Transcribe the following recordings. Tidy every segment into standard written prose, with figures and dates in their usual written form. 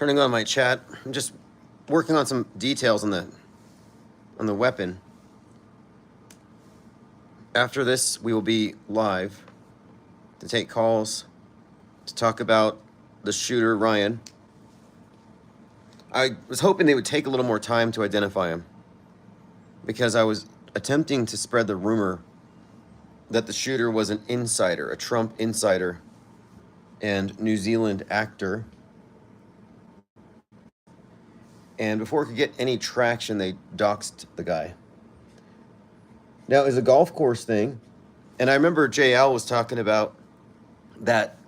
Turning on my chat. I'm just working on some details on the weapon. After this, we will be live to take calls, to talk about the shooter, Ryan. I was hoping they would take a little more time to identify him, because I was attempting to spread the rumor that the shooter was an insider, a Trump insider and New Zealand actor. And before it could get any traction, they doxed the guy. Now, it was a golf course thing, and I remember JL was talking about that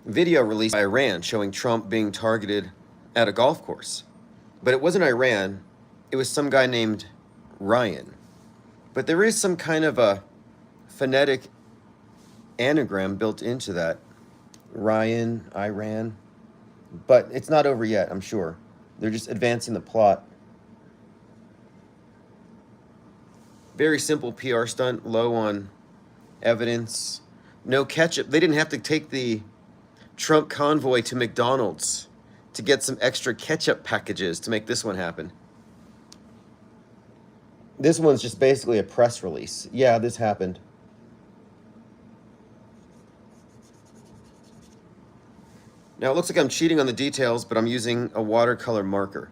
video released by Iran showing Trump being targeted at a golf course. But it wasn't Iran, it was some guy named Ryan. But there is some kind of a phonetic anagram built into that. Ryan, Iran. But it's not over yet, I'm sure. They're just advancing the plot. Very simple PR stunt, low on evidence. No ketchup. They didn't have to take the Trump convoy to McDonald's to get some extra ketchup packages to make this one happen. This one's just basically a press release. Yeah, this happened. Now, it looks like I'm cheating on the details, but I'm using a watercolor marker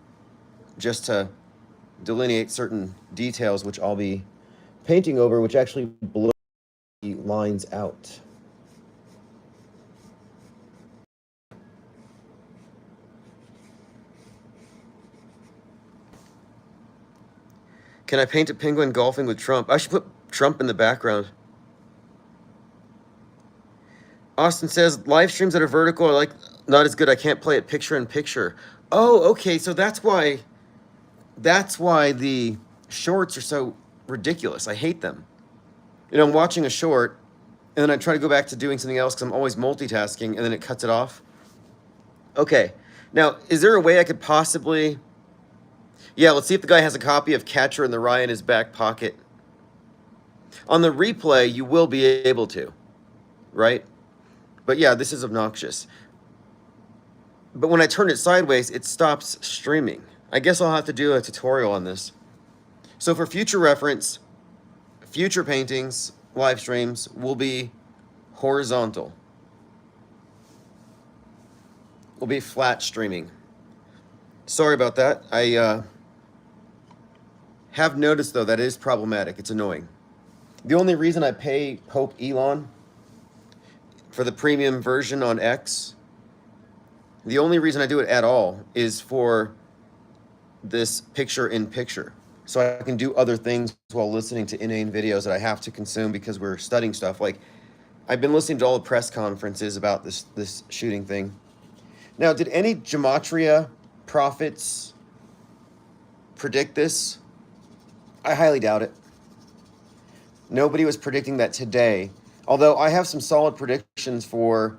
just to delineate certain details, which I'll be painting over, which actually blow the lines out. Can I paint a penguin golfing with Trump? I should put Trump in the background. Austin says, live streams that are vertical are like not as good. I can't play it picture in picture. Oh, okay. So that's why the shorts are so ridiculous. I hate them. You know, I'm watching a short and then I try to go back to doing something else because I'm always multitasking and then it cuts it off. Okay. Now, is there a way I could possibly... Yeah, let's see if the guy has a copy of Catcher in the Rye in his back pocket. On the replay, you will be able to, right? But yeah, this is obnoxious. But when I turn it sideways, it stops streaming. I guess I'll have to do a tutorial on this. So for future reference, future paintings, live streams will be horizontal. Will be flat streaming. Sorry about that. I have noticed, though, that it is problematic. It's annoying. The only reason I pay Pope Elon for the premium version on X, the only reason I do it at all is for this picture-in-picture. So I can do other things while listening to inane videos that I have to consume because we're studying stuff. Like, I've been listening to all the press conferences about this shooting thing. Now, did any gematria prophets predict this? I highly doubt it. Nobody was predicting that today, although I have some solid predictions for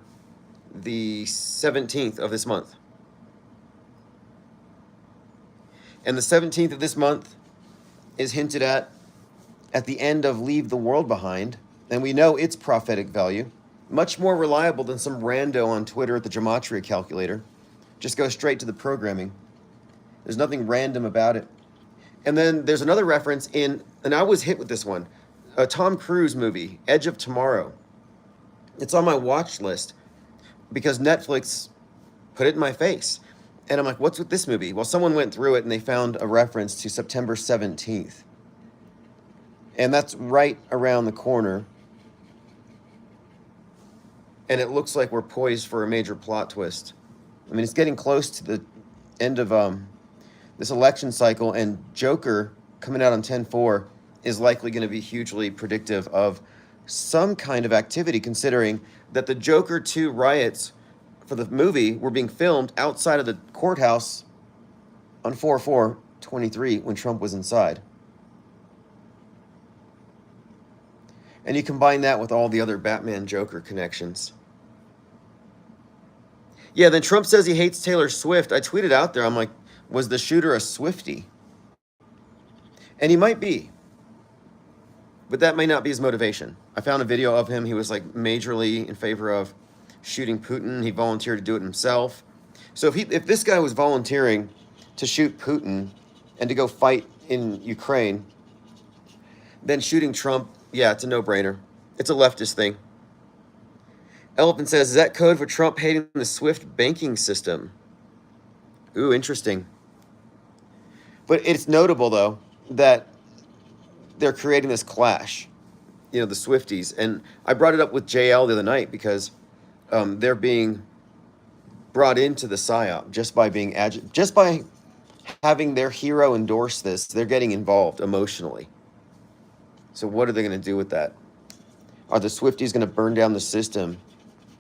the 17th of this month. And the 17th of this month is hinted at the end of Leave the World Behind, and we know its prophetic value. Much more reliable than some rando on Twitter at the gematria calculator. Just go straight to the programming. There's nothing random about it. And then there's another reference in, and I was hit with this one, a Tom Cruise movie, Edge of Tomorrow. It's on my watch list because Netflix put it in my face. And I'm like, what's with this movie? Well, someone went through it and they found a reference to September 17th. And that's right around the corner. And it looks like we're poised for a major plot twist. I mean, it's getting close to the end of this election cycle, and Joker coming out on 10/4 is likely going to be hugely predictive of some kind of activity, considering that the Joker 2 riots for the movie were being filmed outside of the courthouse on 4/4/23 when Trump was inside. And you combine that with all the other Batman Joker connections. Yeah, then Trump says he hates Taylor Swift. I tweeted out there, I'm like, was the shooter a Swiftie? And he might be. But that may not be his motivation. I found a video of him. He was like majorly in favor of shooting Putin. He volunteered to do it himself. So if this guy was volunteering to shoot Putin and to go fight in Ukraine, then shooting Trump, yeah, it's a no-brainer. It's a leftist thing. Elephant says, is that code for Trump hating the SWIFT banking system? Ooh, interesting. But it's notable, though, that they're creating this clash, the Swifties. And I brought it up with JL the other night because they're being brought into the PSYOP just by being just by having their hero endorse this. They're getting involved emotionally. So what are they going to do with that? Are the Swifties going to burn down the system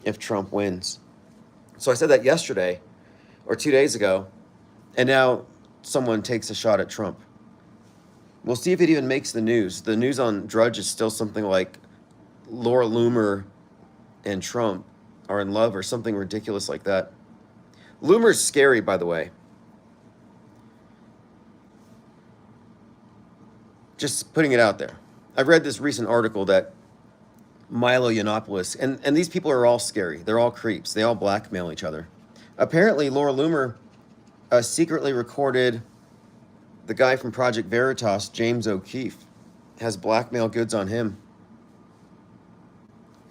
if Trump wins? So I said that yesterday or 2 days ago, and now someone takes a shot at Trump. We'll see if it even makes the news. The news on Drudge is still something like Laura Loomer and Trump are in love or something ridiculous like that. Loomer's scary, by the way. Just putting it out there. I read this recent article that Milo Yiannopoulos, and these people are all scary. They're all creeps. They all blackmail each other. Apparently, Laura Loomer secretly recorded the guy from Project Veritas, James O'Keefe, has blackmail goods on him.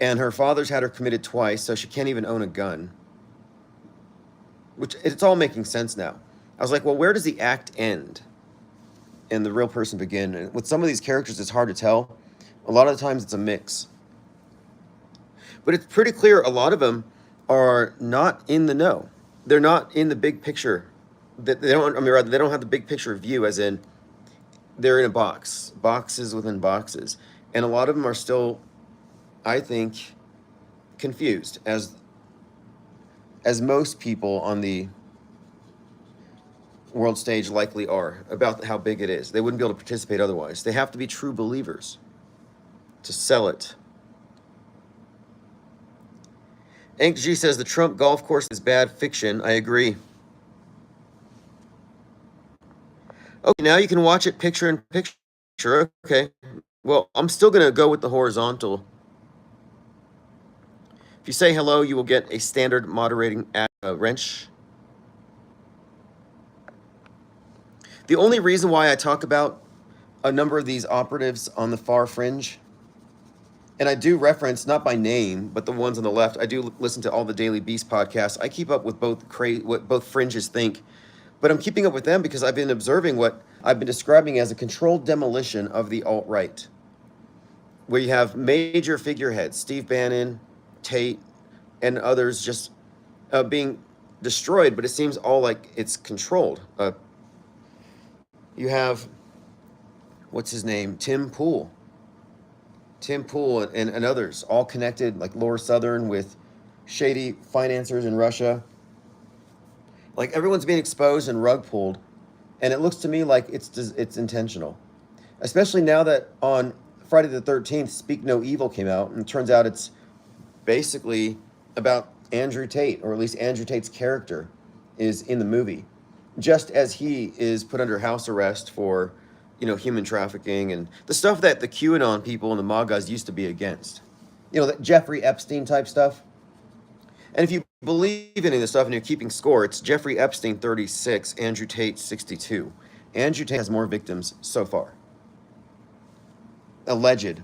And her father's had her committed twice, so she can't even own a gun. Which, it's all making sense now. I was like, well, where does the act end and the real person begin? And with some of these characters, it's hard to tell. A lot of the times it's a mix. But it's pretty clear a lot of them are not in the know. They're not in the big picture. They don't have the big picture view, as in they're in a box, boxes within boxes. And a lot of them are still, I think, confused, as most people on the world stage likely are, about how big it is. They wouldn't be able to participate otherwise. They have to be true believers to sell it. Hank G says the Trump golf course is bad fiction. I agree. Okay, now you can watch it picture in picture. Okay. Well, I'm still going to go with the horizontal. If you say hello, you will get a standard moderating wrench. The only reason why I talk about a number of these operatives on the far fringe, and I do reference, not by name, but the ones on the left, I do listen to all the Daily Beast podcasts. I keep up with what both fringes think. But I'm keeping up with them because I've been observing what I've been describing as a controlled demolition of the alt-right, where you have major figureheads, Steve Bannon, Tate, and others just being destroyed, but it seems all like it's controlled. You have, what's his name? Tim Pool and others, all connected, like Laura Southern with shady financiers in Russia. Like, everyone's being exposed and rug pulled, and it looks to me like it's intentional. Especially now that on Friday the 13th, Speak No Evil came out, and it turns out it's basically about Andrew Tate, or at least Andrew Tate's character is in the movie, just as he is put under house arrest for, human trafficking and the stuff that the QAnon people and the MAGAs used to be against. That Jeffrey Epstein type stuff. And if you believe in any of this stuff and you're keeping score, it's Jeffrey Epstein 36, Andrew Tate 62. Andrew Tate has more victims so far. Alleged.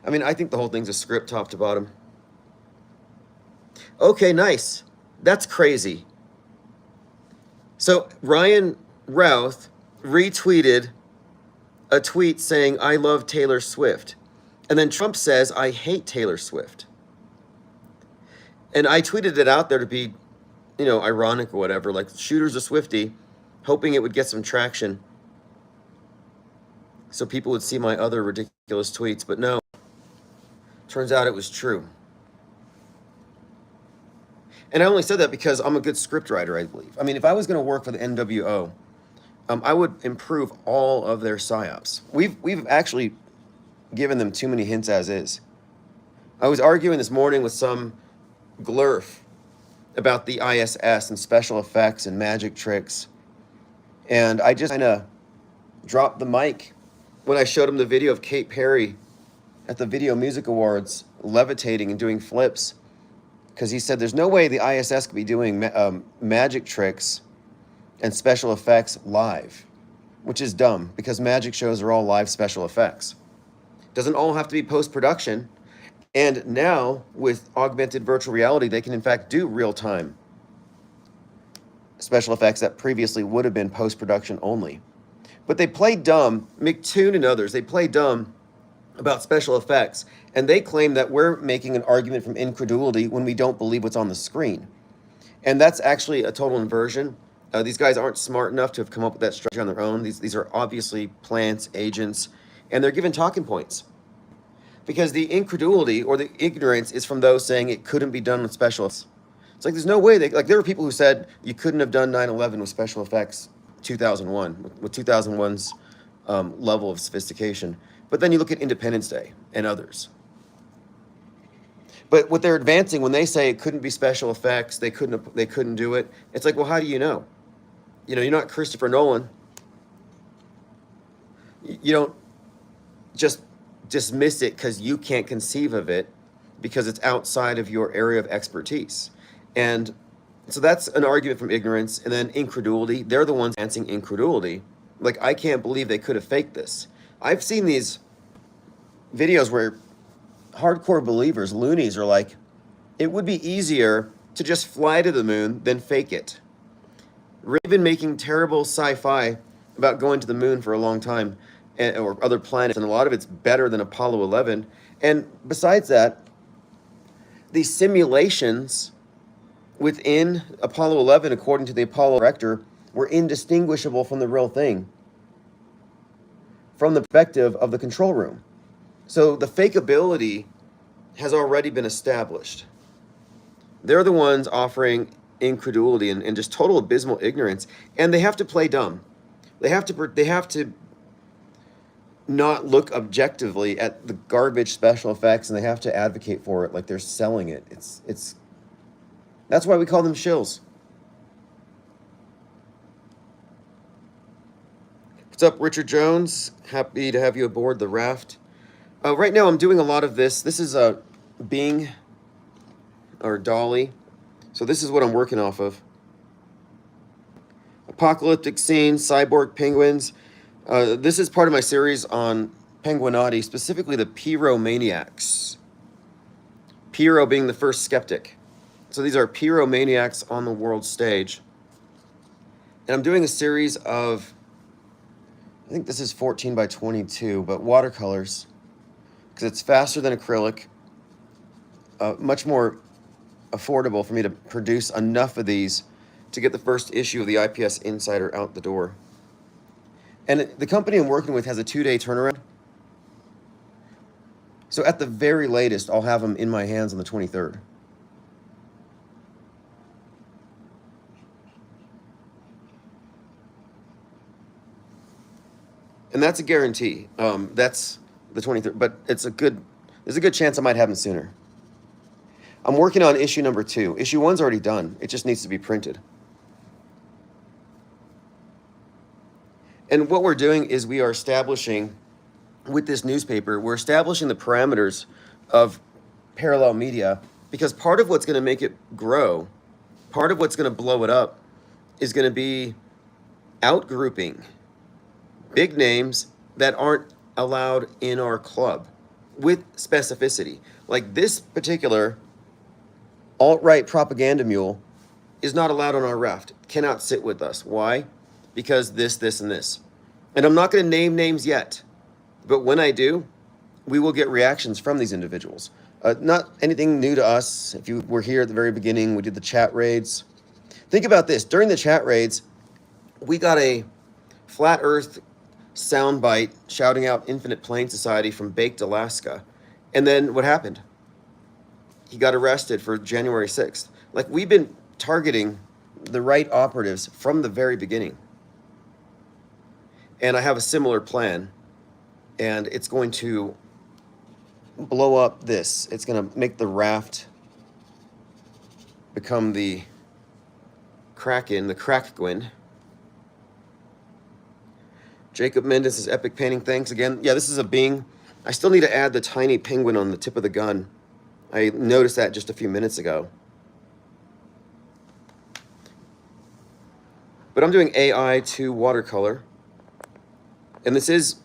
I mean, I think the whole thing's a script top to bottom. Okay, nice. That's crazy. So Ryan Routh retweeted a tweet saying, I love Taylor Swift. And then Trump says, I hate Taylor Swift. And I tweeted it out there to be, ironic or whatever, like shooter's a Swiftie, hoping it would get some traction so people would see my other ridiculous tweets. But no, turns out it was true. And I only said that because I'm a good scriptwriter, I believe. I mean, if I was going to work for the NWO, I would improve all of their psyops. We've actually given them too many hints as is. I was arguing this morning with some glurf about the ISS and special effects and magic tricks. And I just kind of dropped the mic when I showed him the video of Kate Perry at the Video Music Awards levitating and doing flips, because he said there's no way the ISS could be doing magic tricks and special effects live, which is dumb because magic shows are all live special effects. Doesn't all have to be post-production. And now with augmented virtual reality, they can in fact do real-time special effects that previously would have been post-production only. But they play dumb, McToon and others, they play dumb about special effects, and they claim that we're making an argument from incredulity when we don't believe what's on the screen. And that's actually a total inversion. These guys aren't smart enough to have come up with that structure on their own. These are obviously plants, agents, and they're given talking points. Because the incredulity or the ignorance is from those saying it couldn't be done with special effects. It's like there's no way like there were people who said you couldn't have done 9/11 with special effects 2001 with 2001's level of sophistication. But then you look at Independence Day and others. But what they're advancing when they say it couldn't be special effects, they couldn't do it. It's like, well, how do you know? You know, you're not Christopher Nolan. You don't just dismiss it because you can't conceive of it because it's outside of your area of expertise. And so that's an argument from ignorance. And then incredulity, they're the ones answering incredulity. Like, I can't believe they could have faked this. I've seen these videos where hardcore believers, loonies, are like, it would be easier to just fly to the moon than fake it. We've been making terrible sci-fi about going to the moon for a long time, or other planets, and a lot of it's better than Apollo 11. And besides that, the simulations within Apollo 11, according to the Apollo director, were indistinguishable from the real thing, from the perspective of the control room. So the fakeability has already been established. They're the ones offering incredulity and just total abysmal ignorance, and they have to play dumb. They have to not look objectively at the garbage special effects, and they have to advocate for it like they're selling it. It's that's why we call them shills. What's up, Richard Jones? Happy to have you aboard the raft. Right now I'm doing a lot of this. This is a Bing or Dolly. So this is what I'm working off of. Apocalyptic scenes, cyborg penguins. This is part of my series on Penguinati, specifically the pyromaniacs. Pyro being the first skeptic. So these are pyromaniacs on the world stage. And I'm doing a series of, I think this is 14 by 22, but watercolors, because it's faster than acrylic, much more affordable for me to produce enough of these to get the first issue of the IPS Insider out the door. And the company I'm working with has a 2-day turnaround. So at the very latest, I'll have them in my hands on the 23rd. And that's a guarantee. That's the 23rd, but there's a good chance I might have them sooner. I'm working on issue number 2. Issue 1's already done. It just needs to be printed. And what we're doing is we are establishing, with this newspaper, we're establishing the parameters of parallel media, because part of what's going to make it grow, part of what's going to blow it up, is going to be outgrouping big names that aren't allowed in our club with specificity. Like this particular alt-right propaganda mule is not allowed on our raft, cannot sit with us. Why? Because this, and this. And I'm not going to name names yet, but when I do, we will get reactions from these individuals. Not anything new to us. If you were here at the very beginning, we did the chat raids. Think about this. During the chat raids, we got a flat earth soundbite shouting out Infinite Plane Society from Baked, Alaska. And then what happened? He got arrested for January 6th. Like, we've been targeting the right operatives from the very beginning. And I have a similar plan, and it's going to blow up this. It's going to make the raft become the Kraken, the Krakwin. Jacob Mendes' epic painting, thanks again. Yeah, this is a Bing. I still need to add the tiny penguin on the tip of the gun. I noticed that just a few minutes ago. But I'm doing AI to watercolor. And this is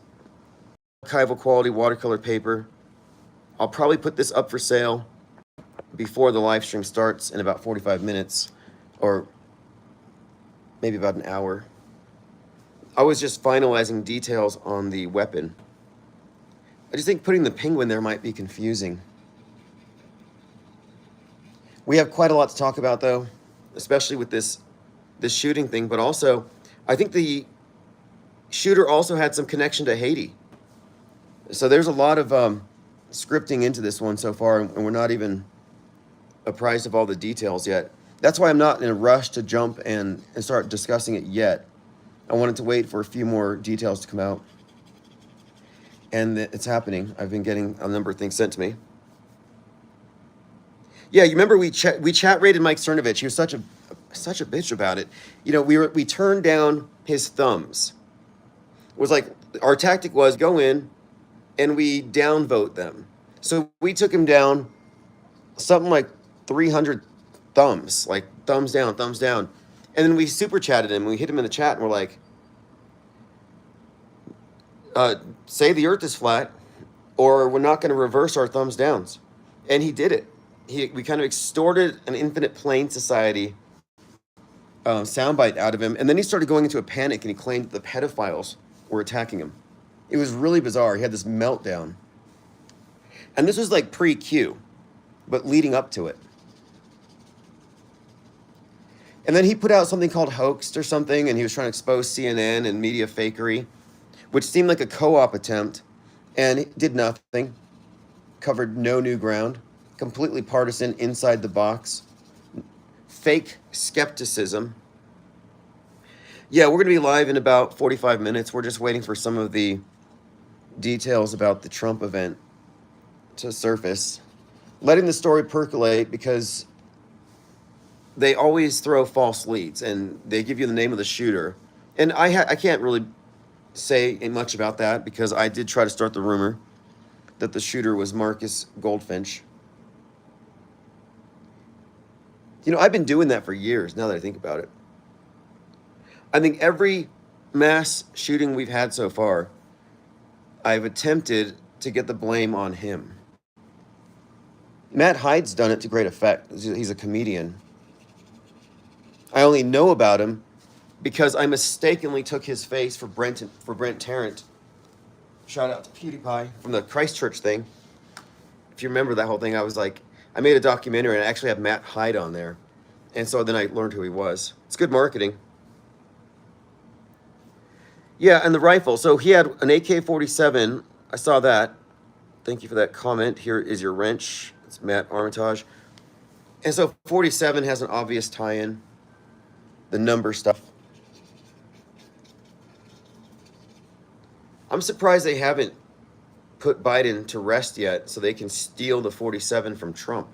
archival quality watercolor paper. I'll probably put this up for sale before the live stream starts in about 45 minutes, or maybe about an hour. I was just finalizing details on the weapon. I just think putting the penguin there might be confusing. We have quite a lot to talk about, though, especially with this shooting thing, but also I think the shooter also had some connection to Haiti. So there's a lot of scripting into this one so far, and we're not even apprised of all the details yet. That's why I'm not in a rush to jump and start discussing it yet. I wanted to wait for a few more details to come out. And it's happening. I've been getting a number of things sent to me. Yeah, you remember we chat rated Mike Cernovich. He was such a bitch about it. You know, we turned down his thumbs. It was like our tactic was go in and we downvote them. So we took him down something like 300 thumbs, like thumbs down, thumbs down. And then we super chatted him. We hit him in the chat and we're like, say the earth is flat or we're not going to reverse our thumbs downs. And he did it. We kind of extorted an infinite plane society soundbite out of him. And then he started going into a panic and he claimed that the pedophiles were attacking him. It was really bizarre. He had this meltdown. And this was like pre-Q, but leading up to it. And then he put out something called Hoaxed or something, and he was trying to expose CNN and media fakery, which seemed like a co-op attempt, and it did nothing. Covered no new ground. Completely partisan, inside the box. Fake skepticism. Yeah, we're going to be live in about 45 minutes. We're just waiting for some of the details about the Trump event to surface. Letting the story percolate because they always throw false leads and they give you the name of the shooter. And I can't really say much about that because I did try to start the rumor that the shooter was Marcus Goldfinch. You know, I've been doing that for years now that I think about it. I think every mass shooting we've had so far, I've attempted to get the blame on him. Matt Hyde's done it to great effect. He's a comedian. I only know about him because I mistakenly took his face for Brent Tarrant. Shout out to PewDiePie from the Christchurch thing. If you remember that whole thing, I made a documentary and I actually have Matt Hyde on there. And so then I learned who he was. It's good marketing. Yeah, and the rifle. So he had an AK-47. I saw that. Thank you for that comment. Here is your wrench. It's Matt Armitage. And so 47 has an obvious tie-in. The number stuff. I'm surprised they haven't put Biden to rest yet so they can steal the 47 from Trump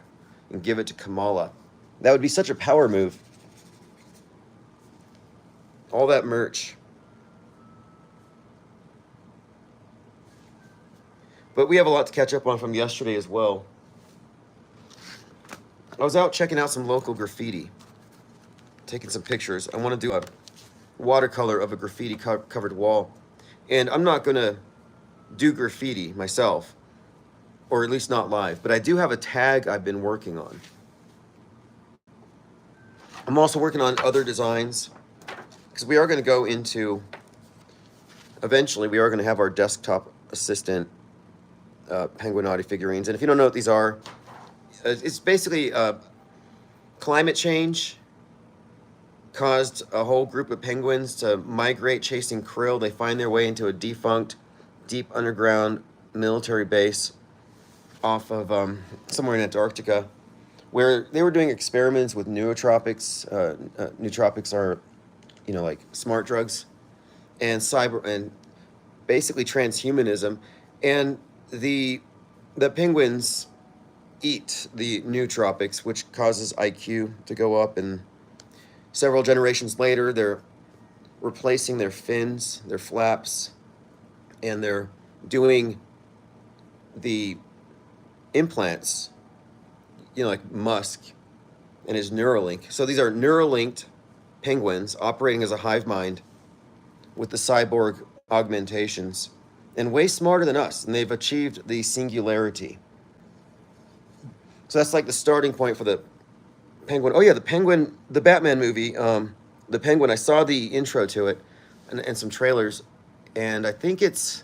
and give it to Kamala. That would be such a power move. All that merch. But we have a lot to catch up on from yesterday as well. I was out checking out some local graffiti, taking some pictures. I want to do a watercolor of a graffiti covered wall. And I'm not going to do graffiti myself, or at least not live, but I do have a tag I've been working on. I'm also working on other designs because we are going to go into, eventually we are going to have our desktop assistant Penguinotti figurines. And if you don't know what these are, it's basically climate change caused a whole group of penguins to migrate chasing krill. They find their way into a defunct, deep underground military base off of somewhere in Antarctica, where they were doing experiments with nootropics. Nootropics are, you know, like smart drugs, and basically transhumanism. And the penguins eat the nootropics, which causes IQ to go up, and several generations later, they're replacing their fins, their flaps, and they're doing the implants, you know, like Musk and his Neuralink. So these are Neuralinked penguins operating as a hive mind with the cyborg augmentations and way smarter than us, and they've achieved the singularity. So that's like the starting point for the Penguin. Oh yeah, the Penguin, the Batman movie, the Penguin. I saw the intro to it and some trailers, and I think there's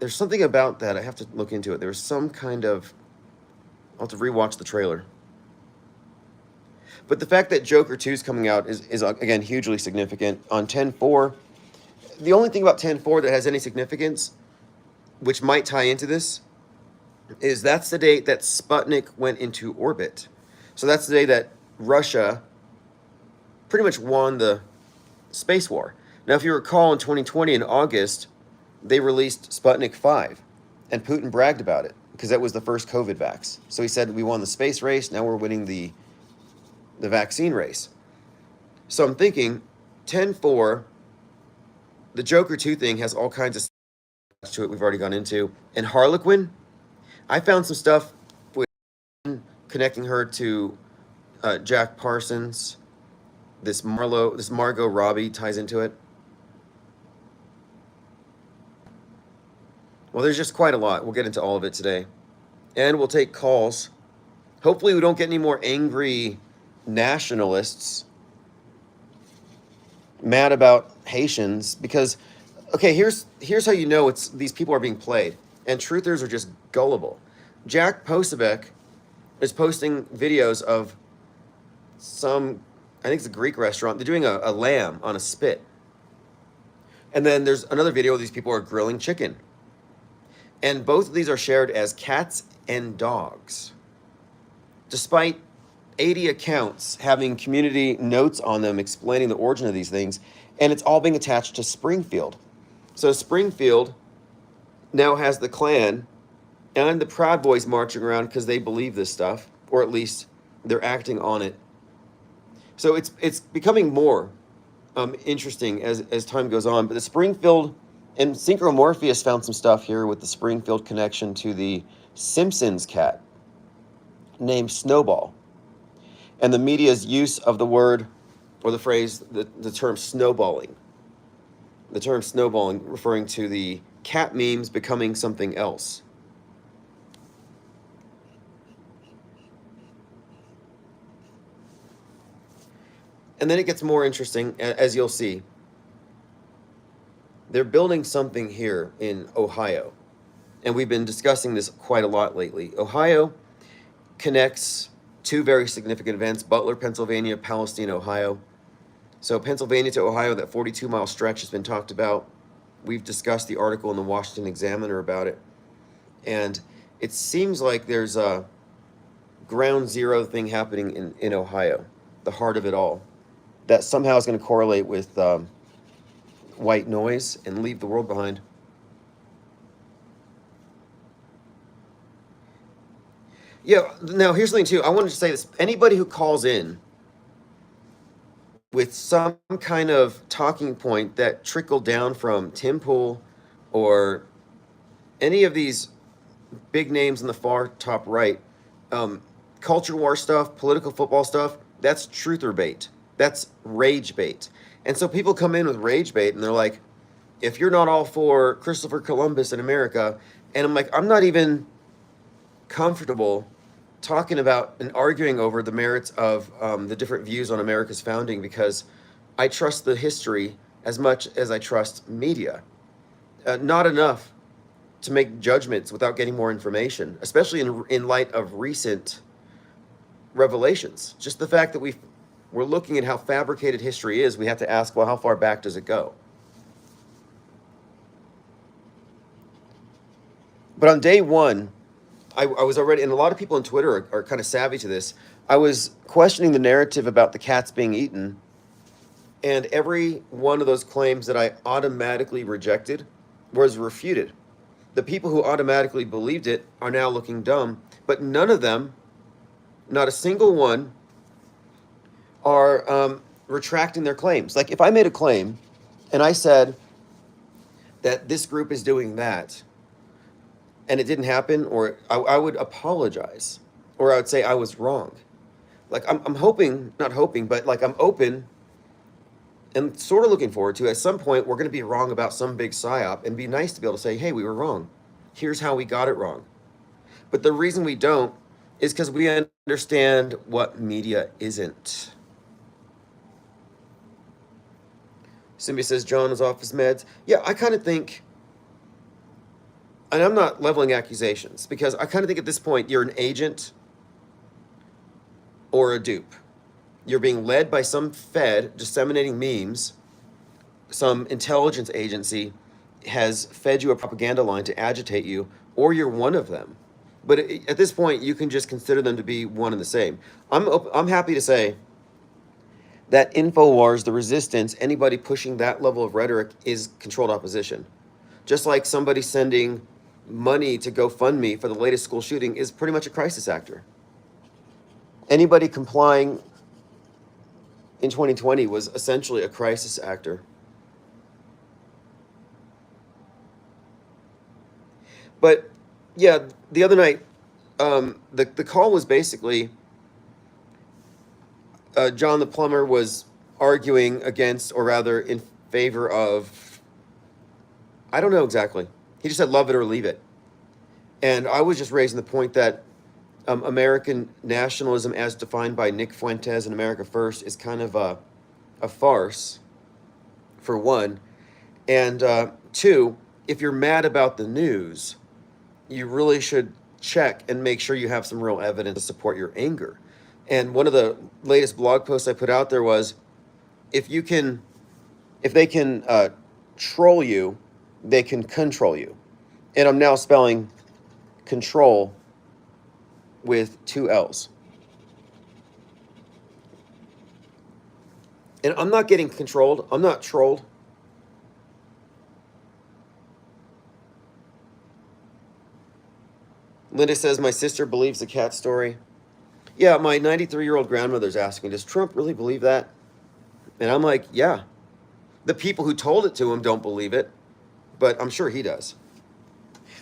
something about that. I have to look into it. There's some kind of, I'll have to rewatch the trailer. But the fact that Joker 2 is coming out is again hugely significant. On 10/4, the only thing about 10/4 that has any significance, which might tie into this, is that's the date that Sputnik went into orbit. So that's the day that Russia pretty much won the space war. Now, if you recall, in 2020, in August, they released Sputnik 5, and Putin bragged about it because that was the first COVID vax. So he said, we won the space race, now we're winning the vaccine race. So I'm thinking, 10/4, the Joker 2 thing has all kinds of stuff to it we've already gone into. And Harlequin, I found some stuff with connecting her to Jack Parsons. This Margot Robbie ties into it. Well, there's just quite a lot. We'll get into all of it today. And we'll take calls. Hopefully we don't get any more angry nationalists mad about Haitians, because, okay, here's how you know these people are being played, and truthers are just gullible. Jack Posebek is posting videos of some, I think it's a Greek restaurant. They're doing a lamb on a spit. And then there's another video where these people are grilling chicken. And both of these are shared as cats and dogs. Despite 80 accounts having community notes on them explaining the origin of these things, and it's all being attached to Springfield. So Springfield now has the Klan and the Proud Boys marching around because they believe this stuff, or at least they're acting on it. So it's becoming more interesting as time goes on. But the Springfield, and Synchromorpheus found some stuff here with the Springfield connection to the Simpsons cat named Snowball. And the media's use of the word, or the phrase, the term snowballing. The term snowballing referring to the cat memes becoming something else. And then it gets more interesting, as you'll see. They're building something here in Ohio. And we've been discussing this quite a lot lately. Ohio connects two very significant events: Butler, Pennsylvania, Palestine, Ohio. So Pennsylvania to Ohio, that 42-mile stretch has been talked about. We've discussed the article in the Washington Examiner about it. And it seems like there's a ground zero thing happening in Ohio, the heart of it all, that somehow is going to correlate with white noise and leave the world behind. Yeah, now here's the thing too. I wanted to say this. Anybody who calls in with some kind of talking point that trickled down from Tim Pool or any of these big names in the far top right, culture war stuff, political football stuff, that's truther bait. That's rage bait. And so people come in with rage bait and they're like, if you're not all for Christopher Columbus in America, and I'm like, I'm not even comfortable talking about and arguing over the merits of the different views on America's founding, because I trust the history as much as I trust media. Not enough to make judgments without getting more information, especially in light of recent revelations. Just the fact that we're looking at how fabricated history is, we have to ask, well, how far back does it go? But on day one, I was already, and a lot of people on Twitter are kind of savvy to this, I was questioning the narrative about the cats being eaten, and every one of those claims that I automatically rejected was refuted. The people who automatically believed it are now looking dumb, but none of them, not a single one, are retracting their claims. Like if I made a claim and I said that this group is doing that, and it didn't happen, or I would apologize, or I would say I was wrong. like I'm hoping, not hoping, but like I'm open and sort of looking forward to at some point we're going to be wrong about some big psyop and be nice to be able to say, hey, we were wrong. Here's how we got it wrong. But the reason we don't is because we understand what media isn't. Simbi says John is off his meds. Yeah, I kind of think, and I'm not leveling accusations, because I kind of think at this point you're an agent or a dupe. You're being led by some Fed disseminating memes. Some intelligence agency has fed you a propaganda line to agitate you, or you're one of them. But at this point, you can just consider them to be one and the same. I'm happy to say that InfoWars, the resistance, anybody pushing that level of rhetoric is controlled opposition. Just like somebody sending money to GoFundMe for the latest school shooting is pretty much a crisis actor. Anybody complying in 2020 was essentially a crisis actor. But yeah, the other night, the call was basically John the plumber was arguing against, or rather in favor of, I don't know exactly. He just said love it or leave it. And I was just raising the point that American nationalism as defined by Nick Fuentes and America First is kind of a farce, for one. And two, if you're mad about the news, you really should check and make sure you have some real evidence to support your anger. And one of the latest blog posts I put out there was, if they can troll you, they can control you. And I'm now spelling control with 2 L's. And I'm not getting controlled. I'm not trolled. Linda says, my sister believes the cat story. Yeah, my 93-year-old grandmother's asking, does Trump really believe that? And I'm like, yeah. The people who told it to him don't believe it, but I'm sure he does.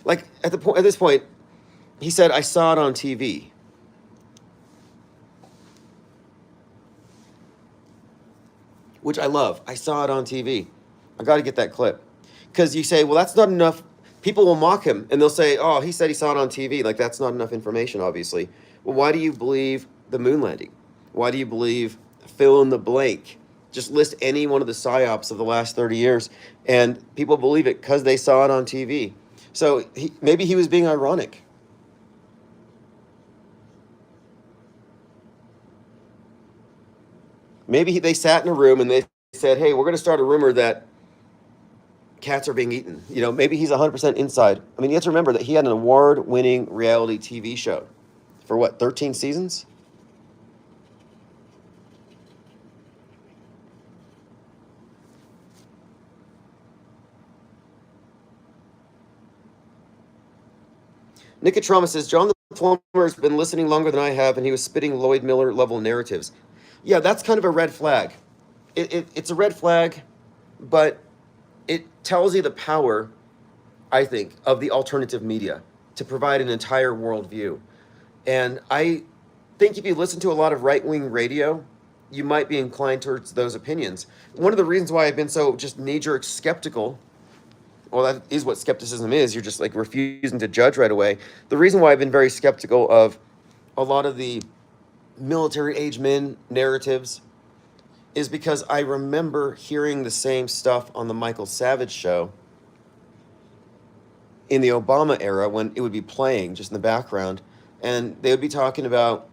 Like, at this point, he said, I saw it on TV. Which I love. I saw it on TV. I got to get that clip. Because you say, well, that's not enough. People will mock him, and they'll say, oh, he said he saw it on TV. Like, that's not enough information, obviously. Well, why do you believe the moon landing? Why do you believe fill in the blank? Just list any one of the psyops of the last 30 years, and people believe it because they saw it on TV. So maybe he was being ironic. Maybe they sat in a room and they said, hey, we're going to start a rumor that cats are being eaten. You know, maybe he's 100% inside. I mean, you have to remember that he had an award-winning reality TV show for what, 13 seasons? Nicotrama says, John the Plumber has been listening longer than I have, and he was spitting Lloyd Miller level narratives. Yeah, that's kind of a red flag. It's a red flag, but it tells you the power, I think, of the alternative media to provide an entire worldview. And I think if you listen to a lot of right-wing radio, you might be inclined towards those opinions. One of the reasons why I've been so just knee-jerk skeptical, well, that is what skepticism is. You're just like refusing to judge right away. The reason why I've been very skeptical of a lot of the military-age men narratives is because I remember hearing the same stuff on the Michael Savage show in the Obama era when it would be playing just in the background. And they would be talking about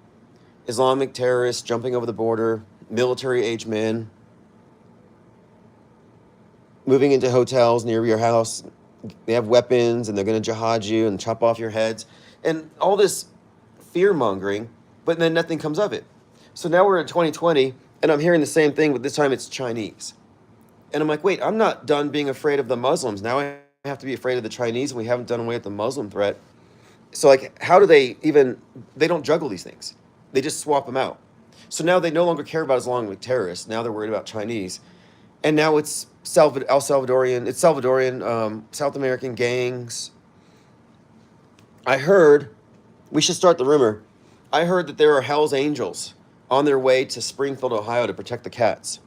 Islamic terrorists jumping over the border, military-age men, moving into hotels near your house. They have weapons and they're going to jihad you and chop off your heads. And all this fear-mongering, but then nothing comes of it. So now we're in 2020, and I'm hearing the same thing, but this time it's Chinese. And I'm like, wait, I'm not done being afraid of the Muslims. Now I have to be afraid of the Chinese, and we haven't done away with the Muslim threat. So, like, how do they don't juggle these things. They just swap them out. So now they no longer care about Islamic terrorists. Now they're worried about Chinese. And now it's Salvadorian, South American gangs. I heard, we should start the rumor. I heard that there are Hell's Angels on their way to Springfield, Ohio to protect the cats.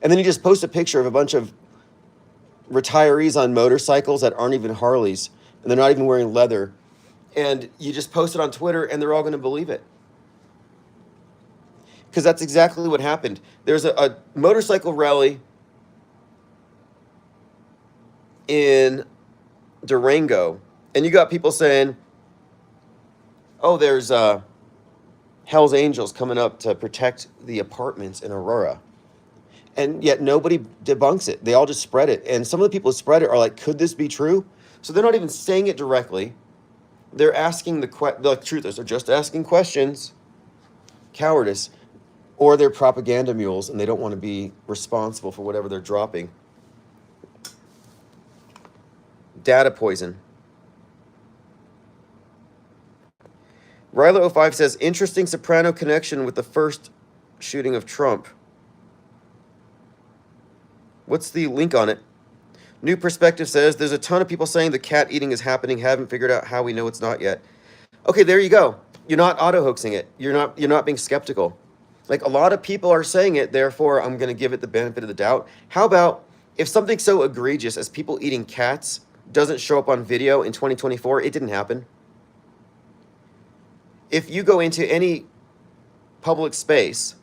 And then you just post a picture of a bunch of retirees on motorcycles that aren't even Harleys, and they're not even wearing leather. And you just post it on Twitter, and they're all going to believe it. Because that's exactly what happened. There's a motorcycle rally in Durango, and you got people saying, oh, there's Hell's Angels coming up to protect the apartments in Aurora. And yet nobody debunks it. They all just spread it. And some of the people who spread it are like, could this be true? So they're not even saying it directly. They're asking the truthers are just asking questions. Cowardice. Or they're propaganda mules and they don't want to be responsible for whatever they're dropping. Data poison. Rilo05 says, interesting Soprano connection with the first shooting of Trump. What's the link on it? New Perspective says, there's a ton of people saying the cat eating is happening, haven't figured out how we know it's not yet. Okay, there you go. You're not auto-hoaxing it. You're not being skeptical. Like, a lot of people are saying it, therefore I'm going to give it the benefit of the doubt. How about if something so egregious as people eating cats doesn't show up on video in 2024, it didn't happen? If you go into any public space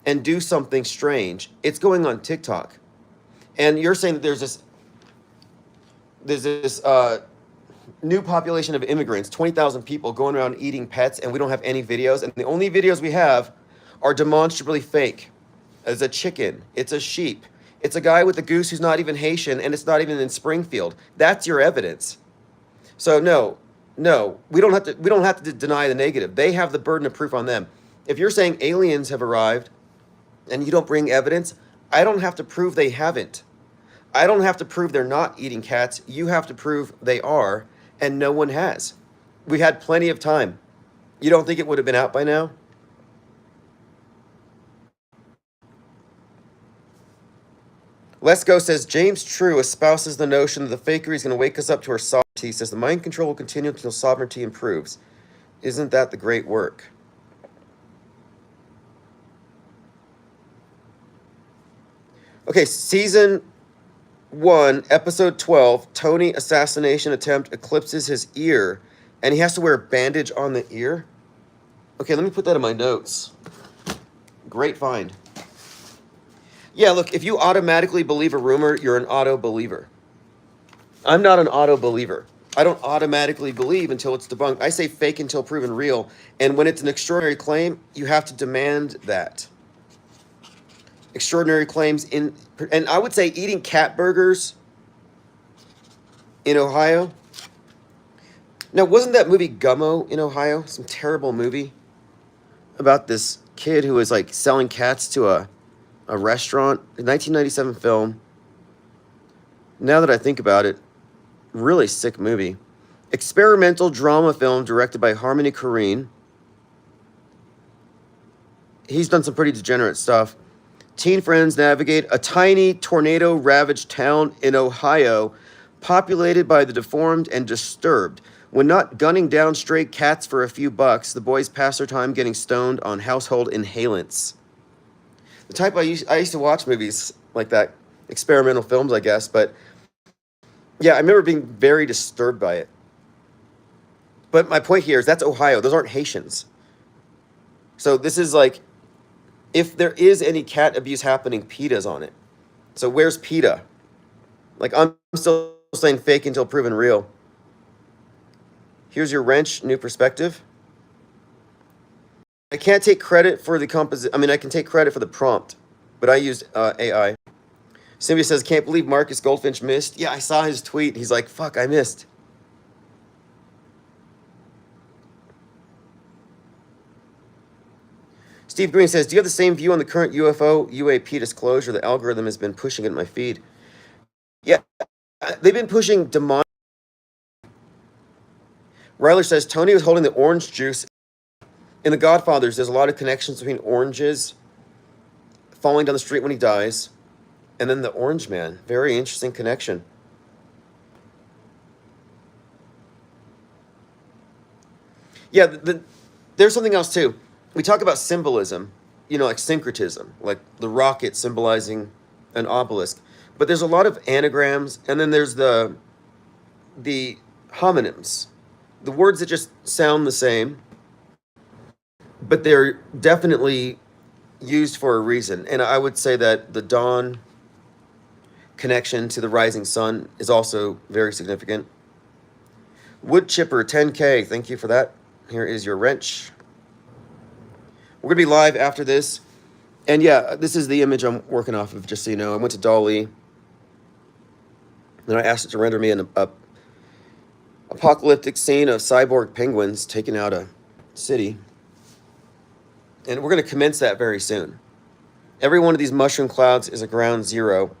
and do something strange, it's going on TikTok. And you're saying that there's this new population of immigrants, 20,000 people going around eating pets, and we don't have any videos. And the only videos we have are demonstrably fake. It's a chicken. It's a sheep. It's a guy with a goose who's not even Haitian, and it's not even in Springfield. That's your evidence. So no, we don't have to deny the negative. They have the burden of proof on them. If you're saying aliens have arrived and you don't bring evidence, I don't have to prove they haven't. I don't have to prove they're not eating cats. You have to prove they are, and no one has. We had plenty of time. You don't think it would have been out by now? Let's Go says, James True espouses the notion that the fakery is going to wake us up to our sovereignty. He says the mind control will continue until sovereignty improves. Isn't that the great work? Okay, season 1, episode 12, Tony assassination attempt eclipses his ear, and he has to wear a bandage on the ear? Okay, let me put that in my notes. Great find. Yeah, look, if you automatically believe a rumor, you're an auto-believer. I'm not an auto-believer. I don't automatically believe until it's debunked. I say fake until proven real, and when it's an extraordinary claim, you have to demand that. Extraordinary claims and I would say eating cat burgers in Ohio. Now, wasn't that movie Gummo in Ohio? Some terrible movie about this kid who was like selling cats to a restaurant. A 1997 film. Now that I think about it, really sick movie. Experimental drama film directed by Harmony Korine. He's done some pretty degenerate stuff. Teen friends navigate a tiny tornado-ravaged town in Ohio populated by the deformed and disturbed. When not gunning down stray cats for a few bucks, the boys pass their time getting stoned on household inhalants. The type I used to watch movies like that, experimental films, I guess, but yeah, I remember being very disturbed by it. But my point here is that's Ohio. Those aren't Haitians. So this is like, if there is any cat abuse happening, PETA's on it. So where's PETA? Like, I'm still saying fake until proven real. Here's your wrench, New Perspective. I can't take credit for the composition. I mean, I can take credit for the prompt, but I used AI. Cynthia says, can't believe Marcus Goldfinch missed. Yeah, I saw his tweet. He's like, fuck, I missed. Steve Green says, do you have the same view on the current UFO UAP disclosure? The algorithm has been pushing it in my feed. Yeah, they've been pushing demonic. Ryler says, Tony was holding the orange juice. In The Godfathers, there's a lot of connections between oranges falling down the street when he dies, and then the orange man. Very interesting connection. Yeah, there's something else too. we talk about symbolism, like syncretism, like the rocket symbolizing an obelisk. But there's a lot of anagrams, and then there's the homonyms, the words that just sound the same, but they're definitely used for a reason. And I would say that the dawn connection to the rising sun is also very significant. Wood chipper 10K, thank you for that. Here is your wrench. We're gonna be live after this. And yeah, this is the image I'm working off of, just so you know. I went to DALL-E, and I asked it to render me an apocalyptic scene of cyborg penguins taking out a city. And we're going to commence that very soon. Every one of these mushroom clouds is a ground zero.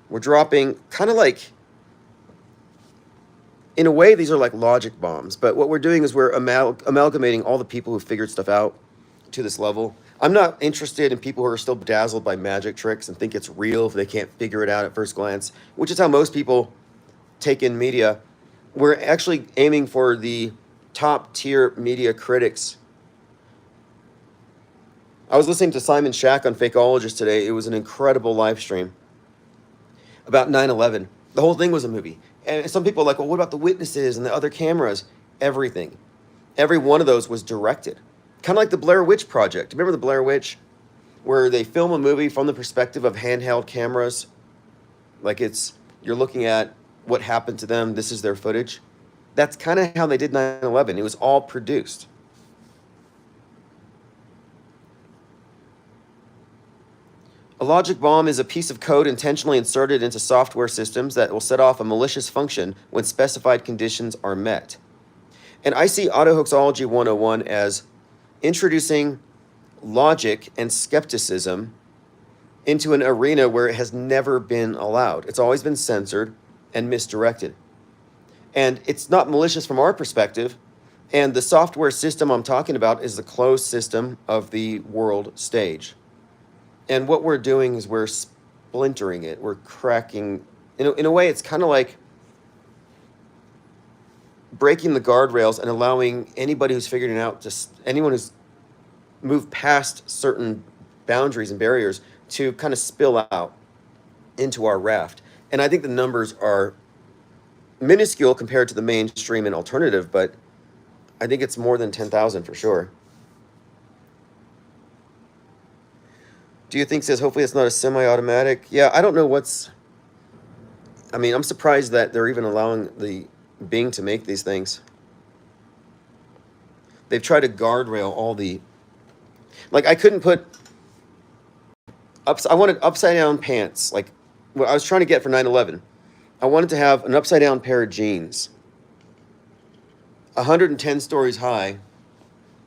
We're dropping kind of like, in a way, these are like logic bombs. But what we're doing is we're amalgamating all the people who figured stuff out to this level. I'm not interested in people who are still dazzled by magic tricks and think it's real if they can't figure it out at first glance, which is how most people take in media. We're actually aiming for the top tier media critics. I was listening to Simon Shack on Fakeologist today. It was an incredible live stream about 9/11. The whole thing was a movie. And some people are like, well, what about the witnesses and the other cameras? Everything. Every one of those was directed. Kind of like the Blair Witch Project. Remember the Blair Witch? Where they film a movie from the perspective of handheld cameras. Like you're looking at what happened to them. This is their footage. That's kind of how they did 9/11. It was all produced. A logic bomb is a piece of code intentionally inserted into software systems that will set off a malicious function when specified conditions are met. And I see Autohoaxology 101 as introducing logic and skepticism into an arena where it has never been allowed. It's always been censored and misdirected. And it's not malicious from our perspective. And the software system I'm talking about is the closed system of the world stage. And what we're doing is we're splintering it. We're cracking. In a way, it's kind of like breaking the guardrails and allowing anybody who's figured it out, just anyone who's moved past certain boundaries and barriers, to kind of spill out into our raft. And I think the numbers are minuscule compared to the mainstream and alternative, but I think it's more than 10,000 for sure. Do you think, says, hopefully it's not a semi-automatic? Yeah, I don't know I'm surprised that they're even allowing the Bing to make these things. They've tried to guardrail all the, like I couldn't put, I wanted upside down pants, like what I was trying to get for 9/11. I wanted to have an upside down pair of jeans, 110 stories high,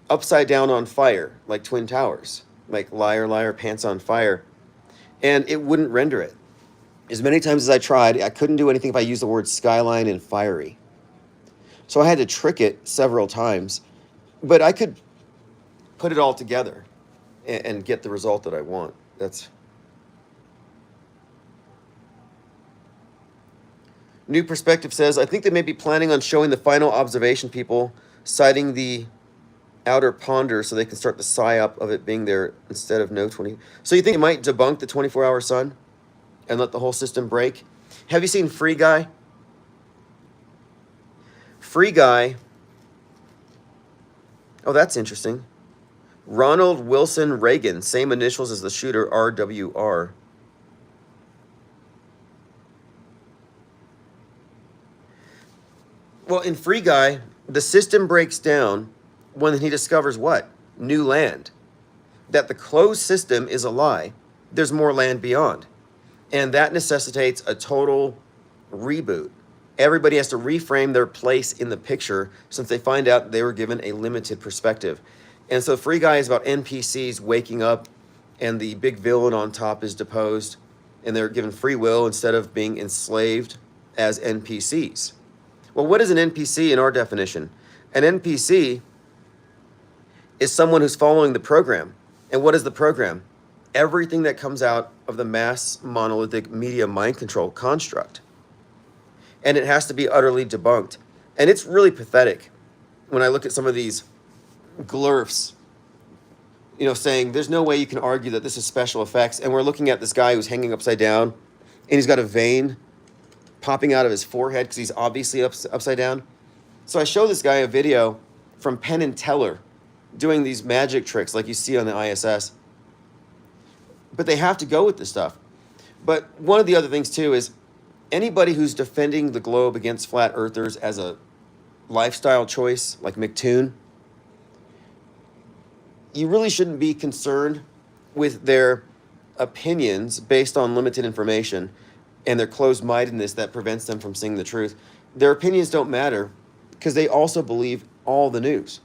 upside down on fire, like Twin Towers. Like liar, liar, pants on fire. And it wouldn't render it. As many times as I tried, I couldn't do anything if I used the word skyline and fiery. So I had to trick it several times. But I could put it all together and get the result that I want. That's New Perspective says, I think they may be planning on showing the final observation people citing the outer ponder so they can start the psyop of it being there instead of no 20. So you think it might debunk the 24-hour sun and let the whole system break? Have you seen Free Guy? Free Guy. Oh, that's interesting. Ronald Wilson Reagan, same initials as the shooter, RWR. Well, in Free Guy, the system breaks down when he discovers what? New land. That the closed system is a lie. There's more land beyond. And that necessitates a total reboot. Everybody has to reframe their place in the picture since they find out they were given a limited perspective. And so Free Guy is about NPCs waking up and the big villain on top is deposed and they're given free will instead of being enslaved as NPCs. Well, what is an NPC in our definition? An NPC is someone who's following the program. And what is the program? Everything that comes out of the mass monolithic media mind control construct. And it has to be utterly debunked. And it's really pathetic when I look at some of these glurfs saying there's no way you can argue that this is special effects. And we're looking at this guy who's hanging upside down, and he's got a vein popping out of his forehead because he's obviously upside down. So I show this guy a video from Penn and Teller doing these magic tricks like you see on the ISS. But they have to go with this stuff. But one of the other things too is anybody who's defending the globe against flat earthers as a lifestyle choice, like McToon, you really shouldn't be concerned with their opinions based on limited information and their closed-mindedness that prevents them from seeing the truth. Their opinions don't matter because they also believe all the news.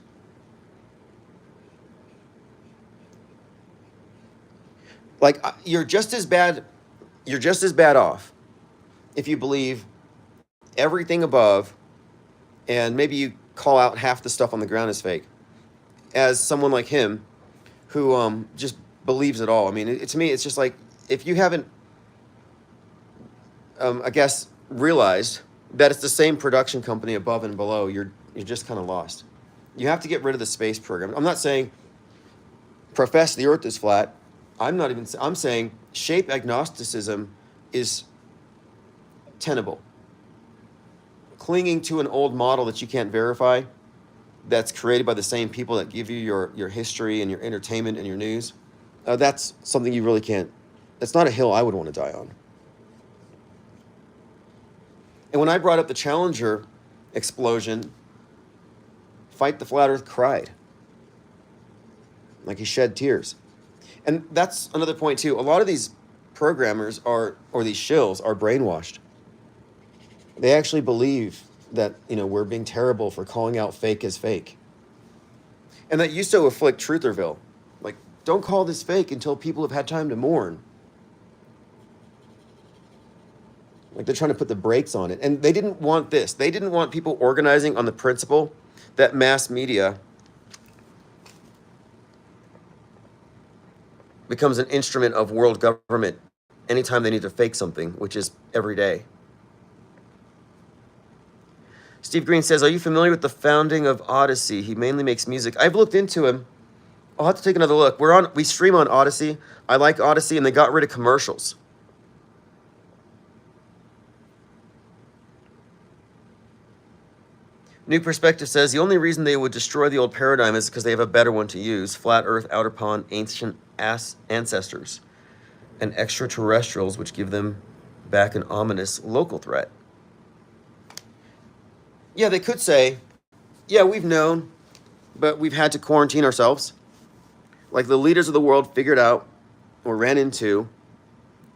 Like, you're just as bad off if you believe everything above and maybe you call out half the stuff on the ground is fake as someone like him who just believes it all. I mean, to me, it's just like, if you haven't, I guess, realized that it's the same production company above and below, you're just kind of lost. You have to get rid of the space program. I'm not saying profess the earth is flat. I'm saying shape agnosticism is tenable. Clinging to an old model that you can't verify, that's created by the same people that give you your history and your entertainment and your news, that's something you really can't, that's not a hill I would want to die on. And when I brought up the Challenger explosion, Fight the Flat Earth cried. Like he shed tears. And that's another point too. A lot of these programmers or these shills are brainwashed. They actually believe that, we're being terrible for calling out fake as fake. And that used to afflict Trutherville. Like, don't call this fake until people have had time to mourn. Like, they're trying to put the brakes on it. And they didn't want this. They didn't want people organizing on the principle that mass media becomes an instrument of world government anytime they need to fake something, which is every day. Steve Green says, are you familiar with the founding of Odyssey? He mainly makes music. I've looked into him. I'll have to take another look. We stream on Odyssey. I like Odyssey, and they got rid of commercials. New Perspective says, the only reason they would destroy the old paradigm is because they have a better one to use. Flat Earth, outer pond, ancient ancestors, and extraterrestrials, which give them back an ominous local threat. Yeah, they could say, yeah, we've known, but we've had to quarantine ourselves. Like the leaders of the world figured out or ran into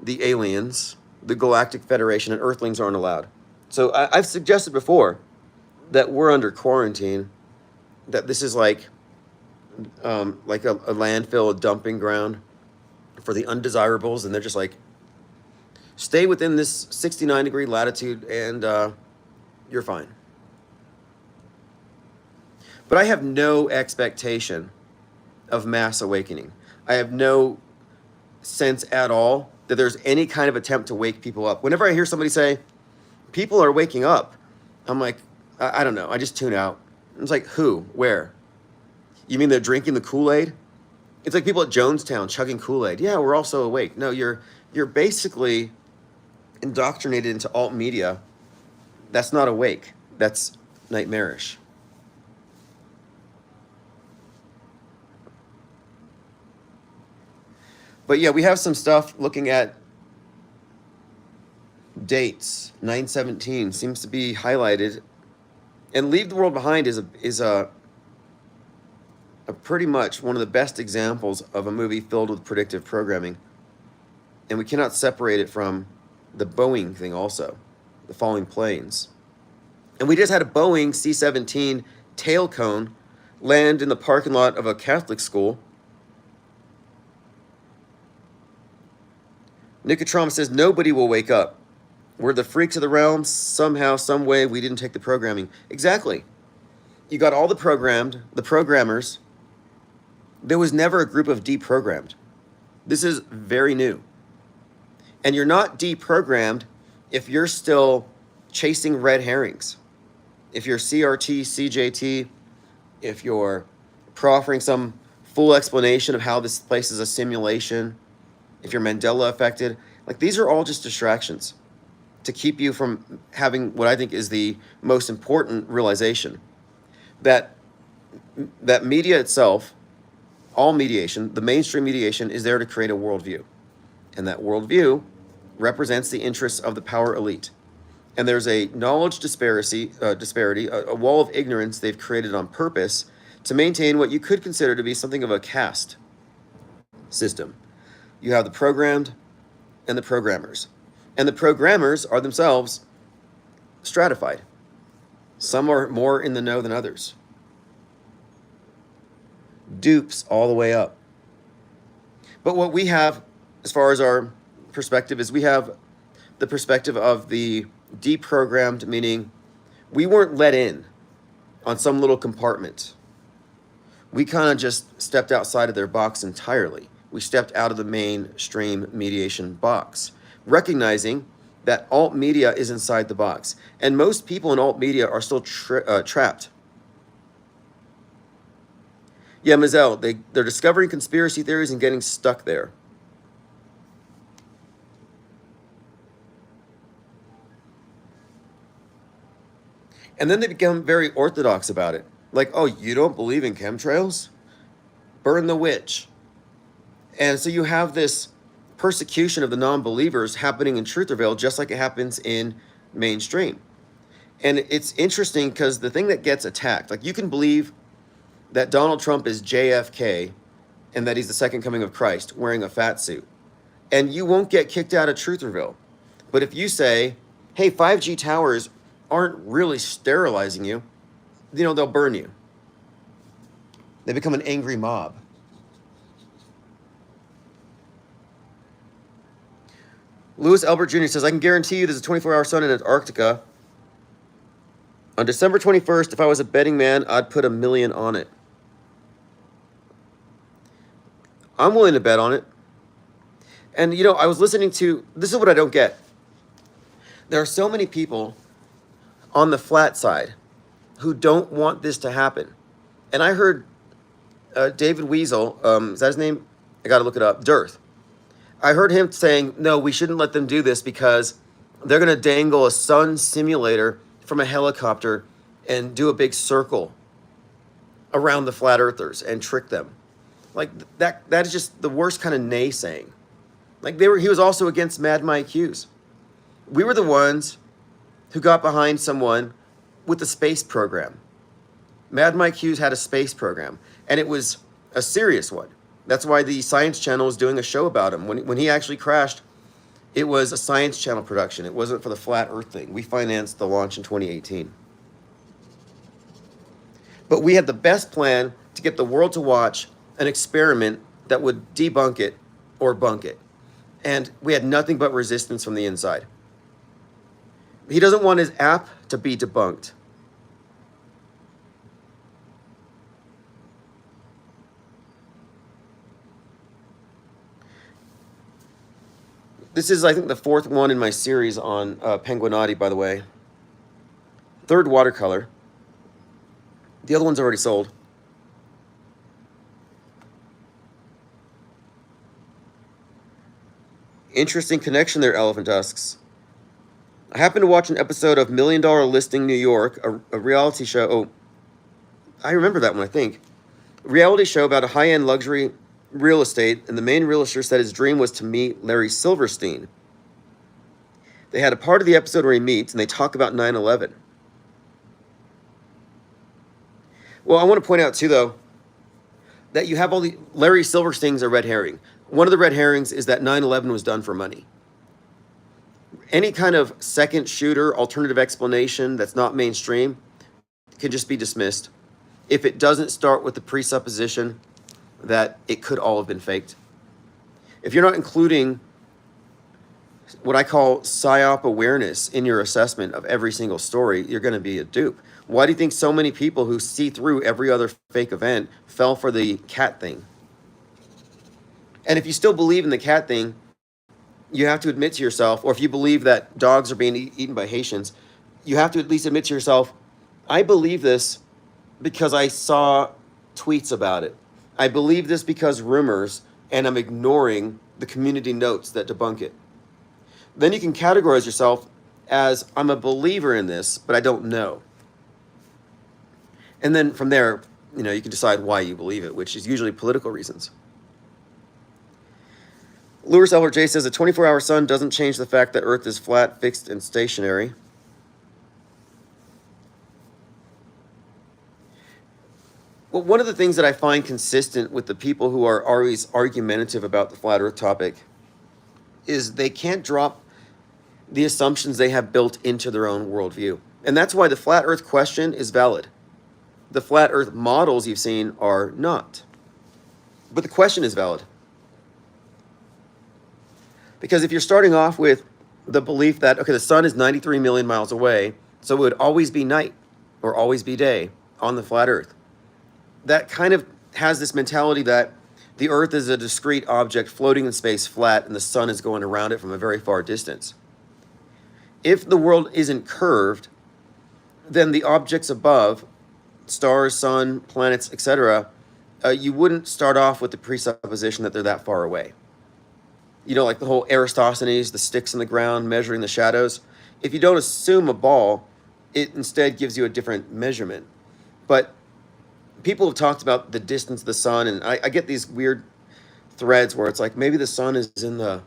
the aliens, the Galactic Federation, and Earthlings aren't allowed. So I've suggested before that we're under quarantine, that this is like a landfill, a dumping ground for the undesirables, and they're just like, stay within this 69-degree latitude and you're fine. But I have no expectation of mass awakening. I have no sense at all that there's any kind of attempt to wake people up. Whenever I hear somebody say, people are waking up, I'm like, I don't know. I just tune out. It's like, who? Where? You mean they're drinking the Kool-Aid? It's like people at Jonestown chugging Kool-Aid. Yeah, we're also awake. No, you're basically indoctrinated into alt media. That's not awake. That's nightmarish. But yeah, we have some stuff looking at dates. 9/17 seems to be highlighted. And Leave the World Behind is a pretty much one of the best examples of a movie filled with predictive programming. And we cannot separate it from the Boeing thing also, the falling planes. And we just had a Boeing C-17 tail cone land in the parking lot of a Catholic school. Nicotrom says, nobody will wake up. We're the freaks of the realm. Somehow, some way, we didn't take the programming. Exactly. You got all the programmers. There was never a group of deprogrammed. This is very new. And you're not deprogrammed if you're still chasing red herrings. If you're CRT, CJT, if you're proffering some full explanation of how this place is a simulation, if you're Mandela affected. Like, these are all just distractions to keep you from having what I think is the most important realization, that media itself, all mediation, the mainstream mediation, is there to create a worldview. And that worldview represents the interests of the power elite. And there's a knowledge disparity, a wall of ignorance they've created on purpose to maintain what you could consider to be something of a caste system. You have the programmed and the programmers. And the programmers are themselves stratified. Some are more in the know than others. Dupes all the way up. But what we have, as far as our perspective, is we have the perspective of the deprogrammed, meaning we weren't let in on some little compartment. We kind of just stepped outside of their box entirely. We stepped out of the mainstream mediation box, recognizing that alt media is inside the box. And most people in alt media are still trapped. Yeah, Mazel, they're discovering conspiracy theories and getting stuck there. And then they become very orthodox about it. Like, oh, you don't believe in chemtrails? Burn the witch. And so you have this persecution of the non-believers happening in Trutherville, just like it happens in mainstream. And it's interesting because the thing that gets attacked, like, you can believe that Donald Trump is JFK and that he's the second coming of Christ wearing a fat suit, and you won't get kicked out of Trutherville. But if you say, hey, 5G towers aren't really sterilizing you, they'll burn you. They become an angry mob. Louis Albert Jr. says, I can guarantee you there's a 24-hour sun in Antarctica. On December 21st, if I was a betting man, I'd put $1 million on it. I'm willing to bet on it. And, I was listening to, this is what I don't get. There are so many people on the flat side who don't want this to happen. And I heard David Weasel, is that his name? I got to look it up. Dearth. I heard him saying, no, we shouldn't let them do this because they're going to dangle a sun simulator from a helicopter and do a big circle around the flat earthers and trick them. Like, that is just the worst kind of naysaying. Like, he was also against Mad Mike Hughes. We were the ones who got behind someone with the space program. Mad Mike Hughes had a space program, and it was a serious one. That's why the Science Channel was doing a show about him. When he actually crashed, it was a Science Channel production. It wasn't for the flat earth thing. We financed the launch in 2018. But we had the best plan to get the world to watch an experiment that would debunk it or bunk it. And we had nothing but resistance from the inside. He doesn't want his app to be debunked. This is, I think, the fourth one in my series on Penguinati, by the way. Third watercolor. The other one's already sold. Interesting connection there, Elephant Tusks. I happened to watch an episode of $1 Million Listing New York, a reality show. Oh, I remember that one, I think. A reality show about a high-end luxury real estate, and the main realtor said his dream was to meet Larry Silverstein. They had a part of the episode where he meets, and they talk about 9/11. Well, I want to point out, too, though, that you have all the... Larry Silverstein's a red herring. One of the red herrings is that 9/11 was done for money. Any kind of second shooter, alternative explanation that's not mainstream can just be dismissed if it doesn't start with the presupposition that it could all have been faked. If you're not including what I call PSYOP awareness in your assessment of every single story, you're going to be a dupe. Why do you think so many people who see through every other fake event fell for the cat thing? And if you still believe in the cat thing, you have to admit to yourself, or if you believe that dogs are being eaten by Haitians, you have to at least admit to yourself, I believe this because I saw tweets about it. I believe this because rumors, and I'm ignoring the community notes that debunk it. Then you can categorize yourself as I'm a believer in this, but I don't know. And then from there, you can decide why you believe it, which is usually political reasons. Lewis Albert J says a 24-hour sun doesn't change the fact that Earth is flat, fixed, and stationary. Well, one of the things that I find consistent with the people who are always argumentative about the flat Earth topic is they can't drop the assumptions they have built into their own worldview. And that's why the flat Earth question is valid. The flat Earth models you've seen are not. But the question is valid. Because if you're starting off with the belief that, okay, the sun is 93 million miles away, so it would always be night or always be day on the flat Earth. That kind of has this mentality that the Earth is a discrete object floating in space flat and the sun is going around it from a very far distance. If the world isn't curved, then the objects above, stars, sun, planets, etc., you wouldn't start off with the presupposition that they're that far away. Like the whole Eratosthenes, the sticks in the ground, measuring the shadows. If you don't assume a ball, it instead gives you a different measurement. But people have talked about the distance of the sun, and I get these weird threads where it's like, maybe the sun is in the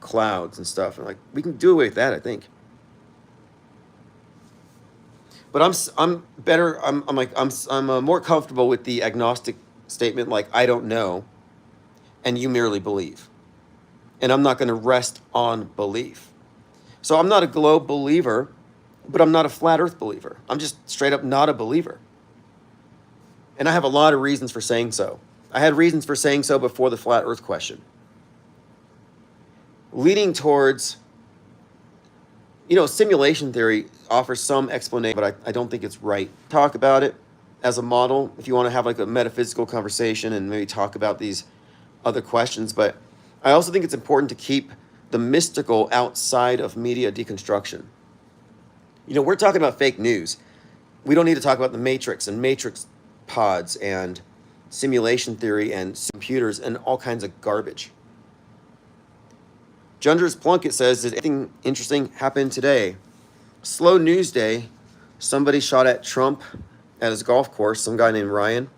clouds and stuff. And like, we can do away with that, I think. But I'm more comfortable with the agnostic statement, like, I don't know, and you merely believe. And I'm not going to rest on belief. So I'm not a globe believer, but I'm not a flat Earth believer. I'm just straight up not a believer. And I have a lot of reasons for saying so. I had reasons for saying so before the flat Earth question. Leading towards, simulation theory offers some explanation, but I don't think it's right. Talk about it as a model if you want to have like a metaphysical conversation and maybe talk about these other questions. But I also think it's important to keep the mystical outside of media deconstruction. We're talking about fake news. We don't need to talk about the Matrix and Matrix pods and simulation theory and computers and all kinds of garbage. Junders Plunkett says, did anything interesting happen today? Slow news day. Somebody shot at Trump at his golf course, some guy named Ryan.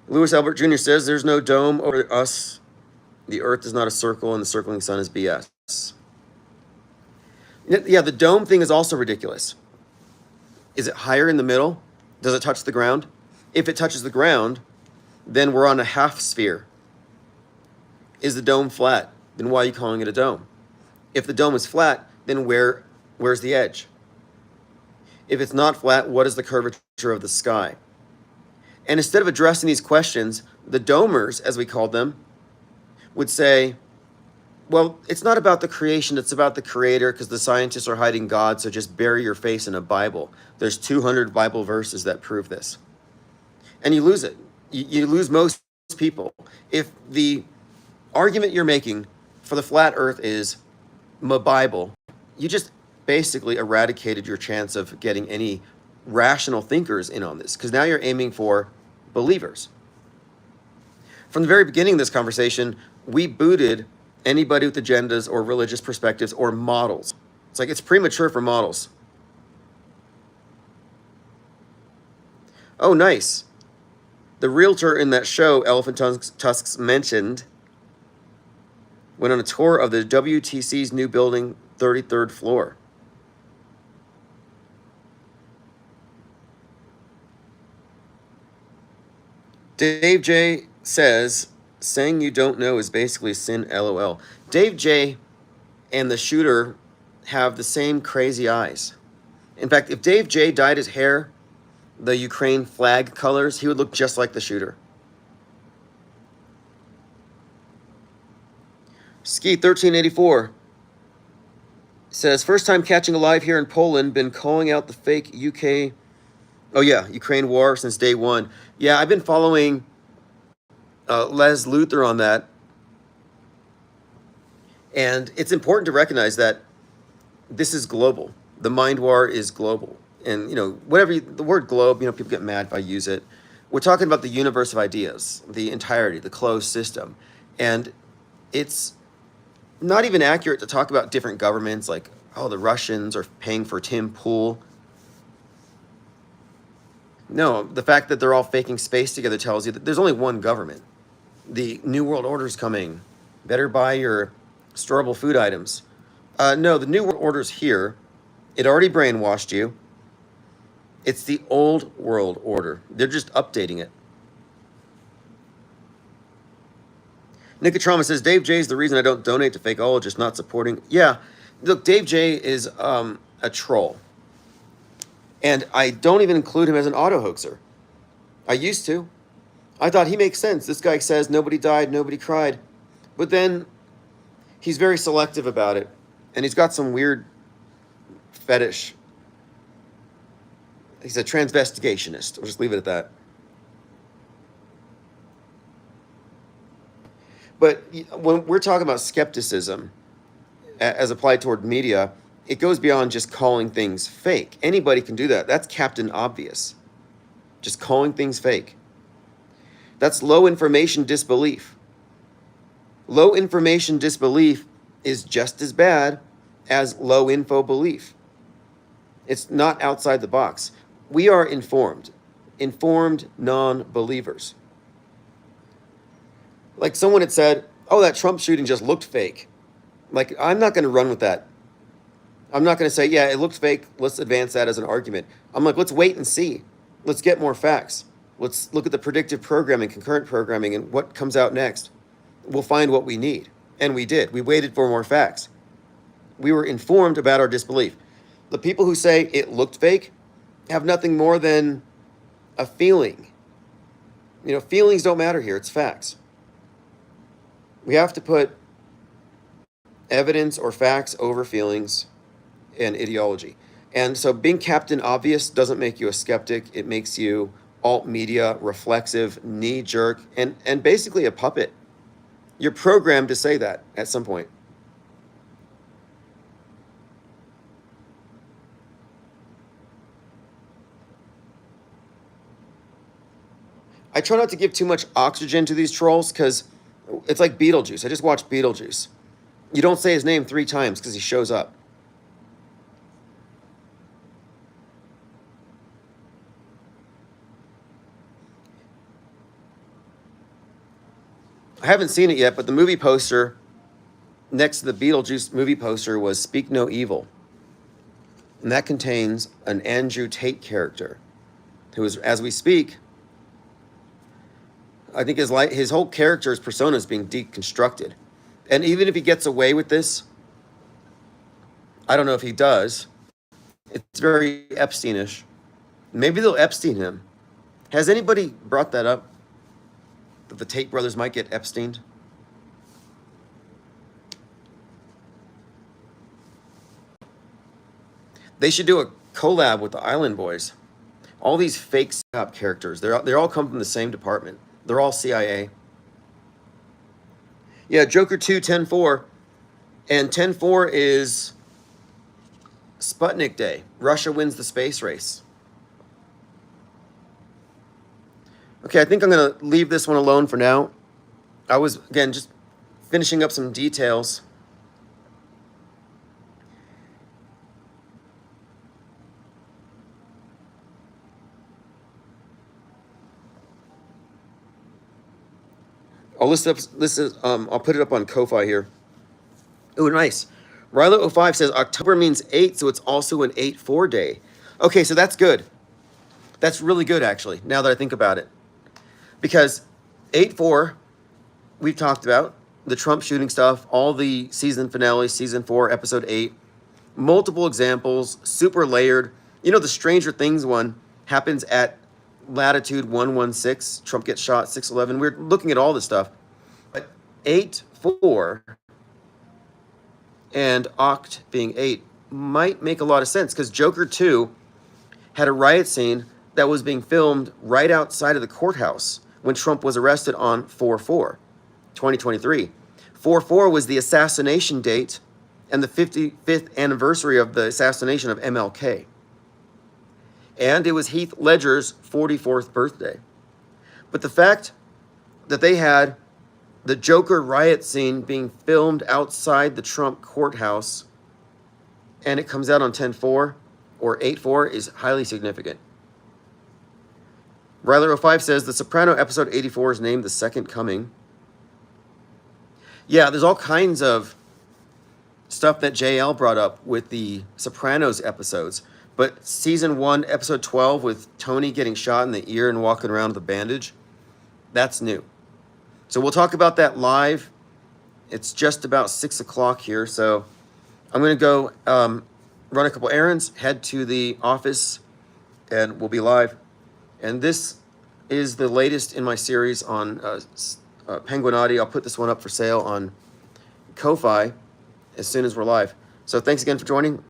Lewis Albert Jr. says, there's no dome over us. The Earth is not a circle and the circling sun is BS. Yeah, the dome thing is also ridiculous. Is it higher in the middle? Does it touch the ground? If it touches the ground, then we're on a half sphere. Is the dome flat? Then why are you calling it a dome? If the dome is flat, then where's the edge? If it's not flat, what is the curvature of the sky? And instead of addressing these questions, the domers, as we called them, would say, well, it's not about the creation, it's about the creator, because the scientists are hiding God, so just bury your face in a Bible. There's 200 Bible verses that prove this. And you lose it. You lose most people. If the argument you're making for the flat earth is my Bible, you just basically eradicated your chance of getting any rational thinkers in on this, because now you're aiming for believers. From the very beginning of this conversation, we booted anybody with agendas or religious perspectives or models. It's like it's premature for models. Oh, nice. The realtor in that show, Elephant Tusks mentioned, went on a tour of the WTC's new building, 33rd floor. Dave J says, saying you don't know is basically sin, LOL. Dave J and the shooter have the same crazy eyes. In fact, if Dave J dyed his hair the Ukraine flag colors, he would look just like the shooter. Ski 1384 says, first time catching a live here in Poland, been calling out the fake UK, Ukraine war since day one. Yeah, I've been following Les Luther on that. And it's important to recognize that this is global. The mind war is global. and whatever the word globe, people get mad if I use it. We're talking about the universe of ideas, the entirety, the closed system. And it's not even accurate to talk about different governments like, oh, the Russians are paying for Tim Pool. No, the fact that they're all faking space together tells you that there's only one government. The New World Order's coming. Better buy your storable food items. No, the New World Order's here. It already brainwashed you. It's the old world order. They're just updating it. Nicotrama says, Dave J is the reason I don't donate to fakeologists, not supporting. Yeah, look, Dave J is a troll. And I don't even include him as an auto-hoaxer. I used to. I thought he makes sense. This guy says nobody died, nobody cried. But then he's very selective about it. And he's got some weird fetish. He's a transvestigationist. We'll just leave it at that. But when we're talking about skepticism as applied toward media, it goes beyond just calling things fake. Anybody can do that. That's Captain Obvious. Just calling things fake. That's low information disbelief. Low information disbelief is just as bad as low info belief. It's not outside the box. We are informed non-believers. Like someone had said, oh, that Trump shooting just looked fake. Like, I'm not going to run with that. I'm not going to say, yeah, it looked fake. Let's advance that as an argument. I'm like, let's wait and see. Let's get more facts. Let's look at the predictive programming, concurrent programming, and what comes out next. We'll find what we need. And we did. We waited for more facts. We were informed about our disbelief. The people who say it looked fake have nothing more than a feeling. Feelings don't matter here. It's facts. We have to put evidence or facts over feelings and ideology. And so being Captain Obvious doesn't make you a skeptic. It makes you alt media, reflexive, knee jerk, and basically a puppet. You're programmed to say that at some point. I try not to give too much oxygen to these trolls because it's like Beetlejuice. I just watched Beetlejuice. You don't say his name 3 times because he shows up. I haven't seen it yet, but the movie poster next to the Beetlejuice movie poster was Speak No Evil. And that contains an Andrew Tate character who is, as we speak, I think his whole character's persona is being deconstructed. And even if he gets away with this, I don't know if he does. It's very Epsteinish. Maybe they'll Epstein him. Has anybody brought that up? That the Tate brothers might get Epsteined? They should do a collab with the Island Boys. All these fake psyop characters, they're all come from the same department. They're all CIA. Yeah, Joker 2, 10-4. And 10-4 is Sputnik Day. Russia wins the space race. Okay, I think I'm going to leave this one alone for now. I was, again, just finishing up some details. I'll I'll put it up on Ko-Fi here. Oh, nice. Rilo05 says October means 8, so it's also an 8-4 day. Okay, so that's good. That's really good, actually, now that I think about it. Because 8-4, we've talked about, the Trump shooting stuff, all the season finales, season 4, episode 8, multiple examples, super layered. The Stranger Things one happens at latitude 116. Trump gets shot 6/11. We're looking at all this stuff. But 8-4 and Oct being 8 might make a lot of sense because Joker 2 had a riot scene that was being filmed right outside of the courthouse when Trump was arrested on 4/4, 2023. 4/4 was the assassination date and the 55th anniversary of the assassination of MLK. And it was Heath Ledger's 44th birthday. But the fact that they had the Joker riot scene being filmed outside the Trump courthouse and it comes out on 10/4 or 8/4 is highly significant. Ryler05 says The Soprano episode 84 is named The Second Coming. Yeah, there's all kinds of stuff that JL brought up with the Sopranos episodes. But season 1, episode 12, with Tony getting shot in the ear and walking around with a bandage, that's new. So we'll talk about that live. It's just about 6 o'clock here, so I'm going to go run a couple errands, head to the office, and we'll be live. And this is the latest in my series on Penguinati. I'll put this one up for sale on Ko-Fi as soon as we're live. So thanks again for joining.